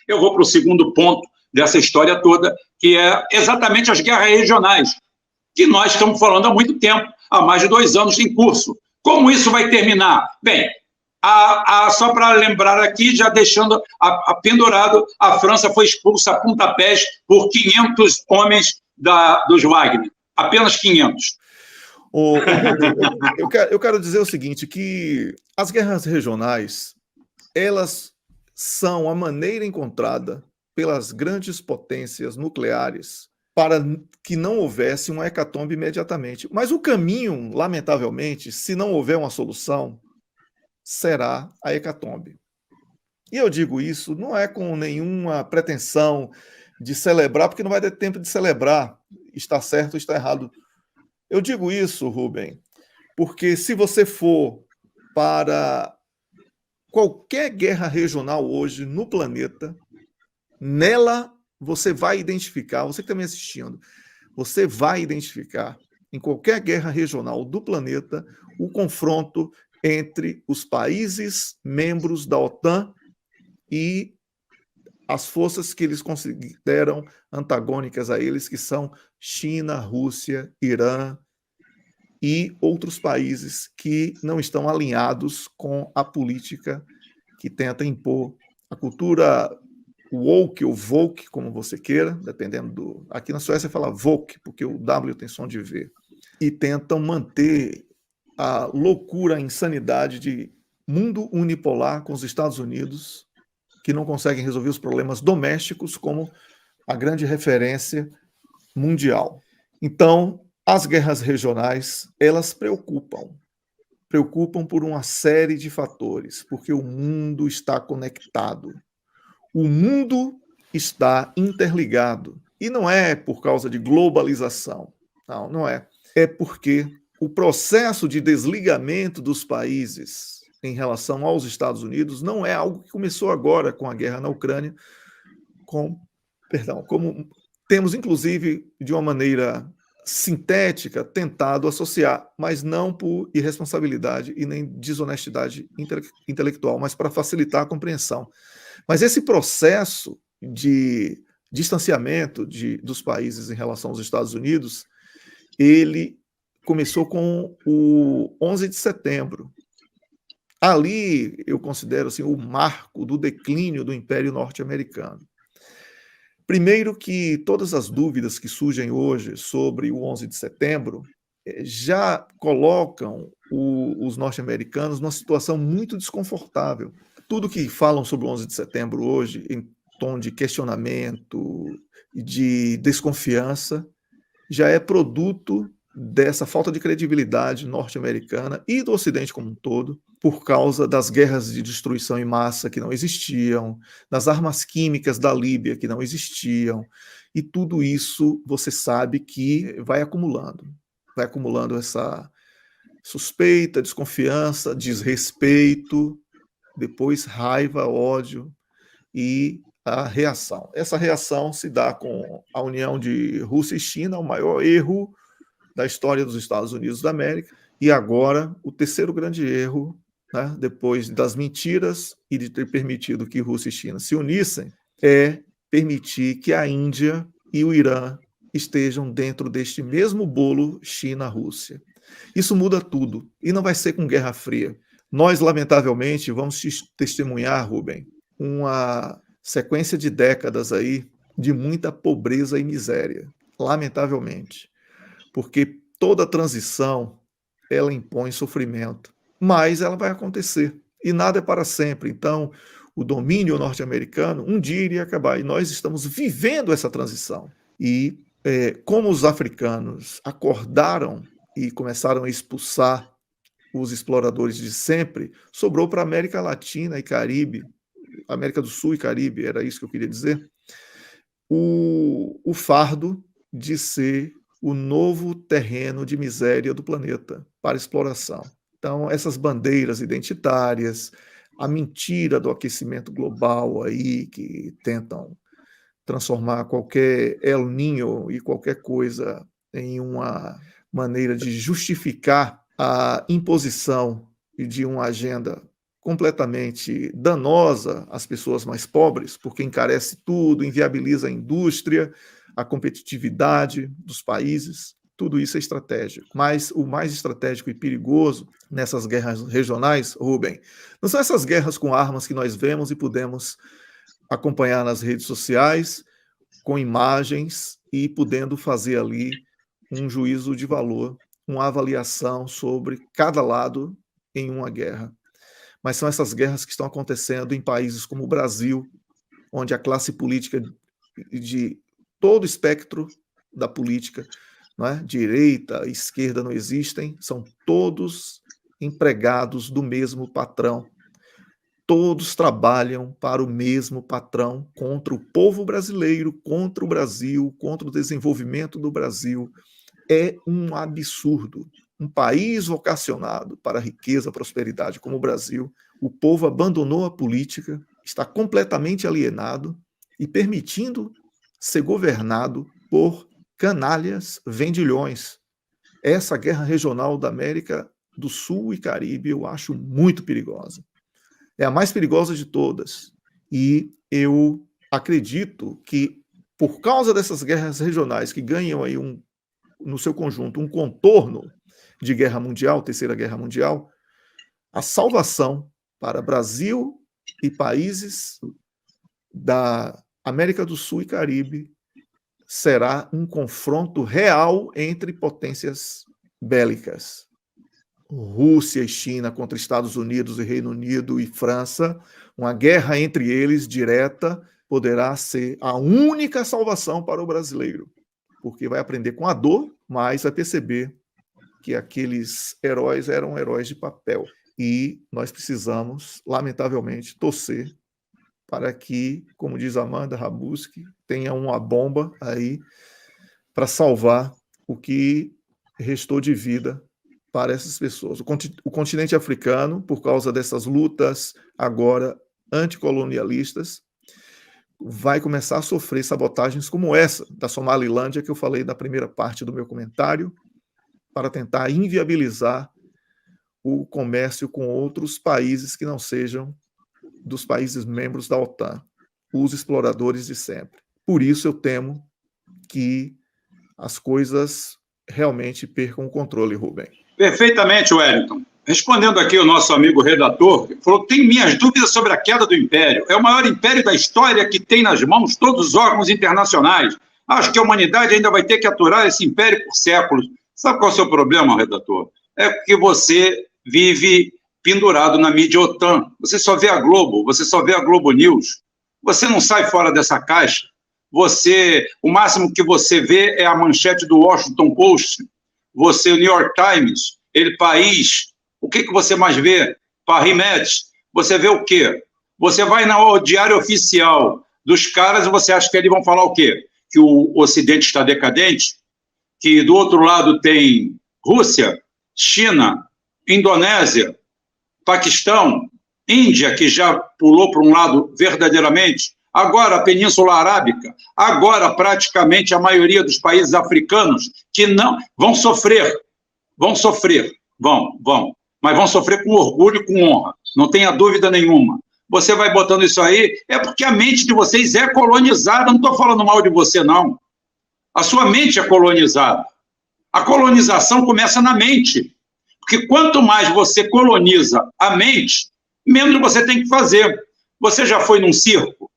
Eu vou para o segundo ponto dessa história toda, que é exatamente as guerras regionais, que nós estamos falando há muito tempo, há mais de 2 anos em curso. Como isso vai terminar? Bem, só para lembrar aqui, já deixando pendurado, a França foi expulsa a pontapés por 500 homens dos Wagner, apenas 500. Rubem, eu quero dizer o seguinte, que as guerras regionais, elas são a maneira encontrada pelas grandes potências nucleares para que não houvesse uma hecatombe imediatamente. Mas o caminho, lamentavelmente, se não houver uma solução, será a hecatombe. E eu digo isso não é com nenhuma pretensão de celebrar, porque não vai ter tempo de celebrar, está certo ou está errado. Eu digo isso, Rubem, porque se você for para qualquer guerra regional hoje no planeta, nela você vai identificar, você que está me assistindo, você vai identificar em qualquer guerra regional do planeta o confronto entre os países membros da OTAN e as forças que eles consideram antagônicas a eles, que são China, Rússia, Irã e outros países que não estão alinhados com a política que tenta impor a cultura woke ou woke, como você queira, dependendo do... Aqui na Suécia fala woke, porque o W tem som de V. E tentam manter a loucura, a insanidade de mundo unipolar com os Estados Unidos, que não conseguem resolver os problemas domésticos como a grande referência mundial. Então, as guerras regionais, elas preocupam por uma série de fatores, porque o mundo está conectado. O mundo está interligado. E não é por causa de globalização. Não é. É porque o processo de desligamento dos países em relação aos Estados Unidos não é algo que começou agora com a guerra na Ucrânia, como temos, inclusive, de uma maneira sintética, tentado associar, mas não por irresponsabilidade e nem desonestidade intelectual, mas para facilitar a compreensão. Mas esse processo de distanciamento dos países em relação aos Estados Unidos, ele começou com o 11 de setembro. Ali eu considero assim, o marco do declínio do Império Norte-Americano. Primeiro que todas as dúvidas que surgem hoje sobre o 11 de setembro já colocam os norte-americanos numa situação muito desconfortável. Tudo que falam sobre o 11 de setembro hoje, em tom de questionamento e de desconfiança, já é produto dessa falta de credibilidade norte-americana e do Ocidente como um todo, por causa das guerras de destruição em massa que não existiam, das armas químicas da Líbia que não existiam, e tudo isso você sabe que vai acumulando essa suspeita, desconfiança, desrespeito, depois raiva, ódio e a reação. Essa reação se dá com a união de Rússia e China, o maior erro da história dos Estados Unidos da América, e agora o terceiro grande erro, né, depois das mentiras e de ter permitido que Rússia e China se unissem, é permitir que a Índia e o Irã estejam dentro deste mesmo bolo China-Rússia. Isso muda tudo, e não vai ser com Guerra Fria. Nós, lamentavelmente, vamos testemunhar, Rubem, uma sequência de décadas aí de muita pobreza e miséria, lamentavelmente. Porque toda transição, ela impõe sofrimento, mas ela vai acontecer, e nada é para sempre. Então, o domínio norte-americano um dia iria acabar, e nós estamos vivendo essa transição. E como os africanos acordaram e começaram a expulsar os exploradores de sempre, sobrou para a América Latina e Caribe, América do Sul e Caribe, era isso que eu queria dizer, o fardo de ser o novo terreno de miséria do planeta para exploração. Então, essas bandeiras identitárias, a mentira do aquecimento global aí, que tentam transformar qualquer El Niño e qualquer coisa em uma maneira de justificar a imposição de uma agenda completamente danosa às pessoas mais pobres, porque encarece tudo, inviabiliza a indústria, a competitividade dos países. Tudo isso é estratégico. Mas o mais estratégico e perigoso nessas guerras regionais, Rubem, não são essas guerras com armas que nós vemos e podemos acompanhar nas redes sociais, com imagens e podendo fazer ali um juízo de valor, uma avaliação sobre cada lado em uma guerra. Mas são essas guerras que estão acontecendo em países como o Brasil, onde a classe política de todo o espectro da política, não é? Direita, esquerda não existem, são todos empregados do mesmo patrão. Todos trabalham para o mesmo patrão contra o povo brasileiro, contra o Brasil, contra o desenvolvimento do Brasil. É um absurdo. Um país vocacionado para a riqueza, a prosperidade como o Brasil, o povo abandonou a política, está completamente alienado e permitindo ser governado por canalhas vendilhões. Essa guerra regional da América do Sul e Caribe eu acho muito perigosa. É a mais perigosa de todas. E eu acredito que, por causa dessas guerras regionais que ganham aí no seu conjunto um contorno de guerra mundial, Terceira Guerra Mundial, a salvação para Brasil e países da América do Sul e Caribe será um confronto real entre potências bélicas. Rússia e China contra Estados Unidos e Reino Unido e França, uma guerra entre eles direta poderá ser a única salvação para o brasileiro, porque vai aprender com a dor, mas vai perceber que aqueles heróis eram heróis de papel. E nós precisamos, lamentavelmente, torcer para que, como diz Amanda Rabuski, tenha uma bomba aí para salvar o que restou de vida para essas pessoas. O continente africano, por causa dessas lutas agora anticolonialistas, vai começar a sofrer sabotagens como essa da Somalilândia, que eu falei na primeira parte do meu comentário, para tentar inviabilizar o comércio com outros países que não sejam dos países membros da OTAN, os exploradores de sempre. Por isso eu temo que as coisas realmente percam o controle, Rubem. Perfeitamente, Wellington. Respondendo aqui o nosso amigo redator, que falou que tem minhas dúvidas sobre a queda do Império. É o maior império da história que tem nas mãos todos os órgãos internacionais. Acho que a humanidade ainda vai ter que aturar esse império por séculos. Sabe qual é o seu problema, redator? É que você vive pendurado na mídia OTAN. Você só vê a Globo, você só vê a Globo News. Você não sai fora dessa caixa. O máximo que você vê é a manchete do Washington Post. Você, o New York Times, El País. O que você mais vê? Paris Match. Você vê o quê? Você vai no diário oficial dos caras e você acha que eles vão falar o quê? Que o Ocidente está decadente? Que do outro lado tem Rússia, China, Indonésia, Paquistão, Índia, que já pulou para um lado verdadeiramente, agora a Península Arábica, agora praticamente a maioria dos países africanos que não vão sofrer, mas vão sofrer com orgulho e com honra, não tenha dúvida nenhuma. Você vai botando isso aí, é porque a mente de vocês é colonizada, não estou falando mal de você, não. A sua mente é colonizada. A colonização começa na mente. Porque quanto mais você coloniza a mente, menos você tem que fazer. Você já foi num circo?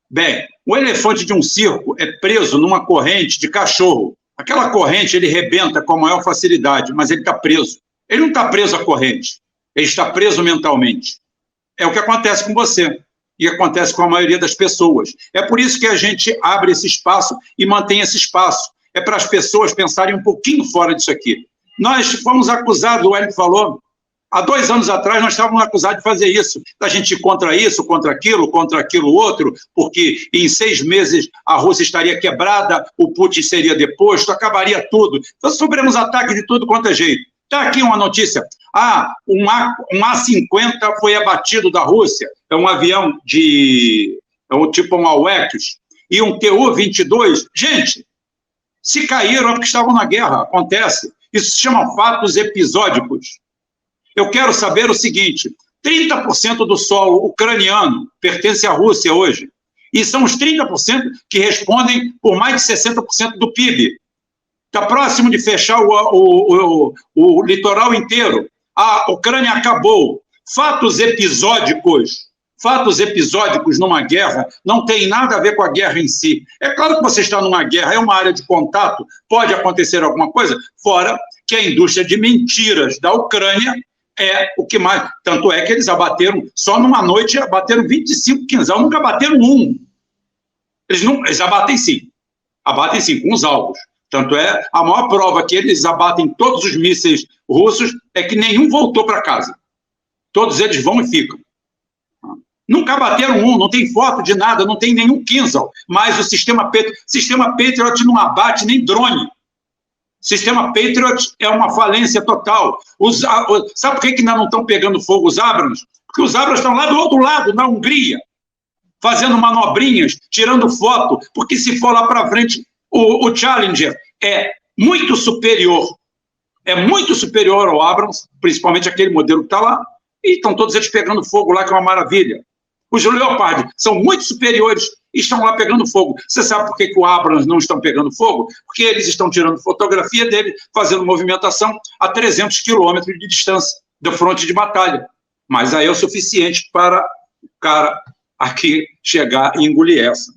Bem, o elefante de um circo é preso numa corrente de cachorro. Aquela corrente ele rebenta com a maior facilidade, mas ele está preso. Ele não está preso à corrente, ele está preso mentalmente. É o que acontece com você e acontece com a maioria das pessoas. É por isso que a gente abre esse espaço e mantém esse espaço. É para as pessoas pensarem um pouquinho fora disso aqui. Nós fomos acusados, o Hélio falou, há 2 anos atrás nós estávamos acusados de fazer isso, da gente ir contra isso, contra aquilo outro, porque em 6 meses a Rússia estaria quebrada, o Putin seria deposto, acabaria tudo. Então sofremos ataque de tudo quanto é jeito. Está aqui uma notícia, um A-50 foi abatido da Rússia, é um avião tipo um Awex, e um Tu-22, gente, se caíram é porque estavam na guerra, acontece. Isso se chama fatos episódicos. Eu quero saber o seguinte, 30% do solo ucraniano pertence à Rússia hoje. E são os 30% que respondem por mais de 60% do PIB. Está próximo de fechar o litoral inteiro. A Ucrânia acabou. Fatos episódicos numa guerra não tem nada a ver com a guerra em si. É claro que você está numa guerra, é uma área de contato, pode acontecer alguma coisa, fora que a indústria de mentiras da Ucrânia é o que mais... Tanto é que eles abateram, só numa noite, abateram 25 quinzal, nunca abateram um. Eles abatem sim, com os alvos. Tanto é, a maior prova que eles abatem todos os mísseis russos é que nenhum voltou para casa. Todos eles vão e ficam. Nunca abateram um, não tem foto de nada, não tem nenhum Kinzhal, mas o sistema Patriot não abate nem drone. O sistema Patriot é uma falência total. Sabe por que ainda não estão pegando fogo os Abrams? Porque os Abrams estão lá do outro lado, na Hungria, fazendo manobrinhas, tirando foto, porque se for lá para frente, o Challenger é muito superior ao Abrams, principalmente aquele modelo que está lá, e estão todos eles pegando fogo lá, que é uma maravilha. Os Leopard são muito superiores e estão lá pegando fogo. Você sabe por que o Abrams não estão pegando fogo? Porque eles estão tirando fotografia dele, fazendo movimentação a 300 quilômetros de distância da fronte de batalha. Mas aí é o suficiente para o cara aqui chegar e engolir essa.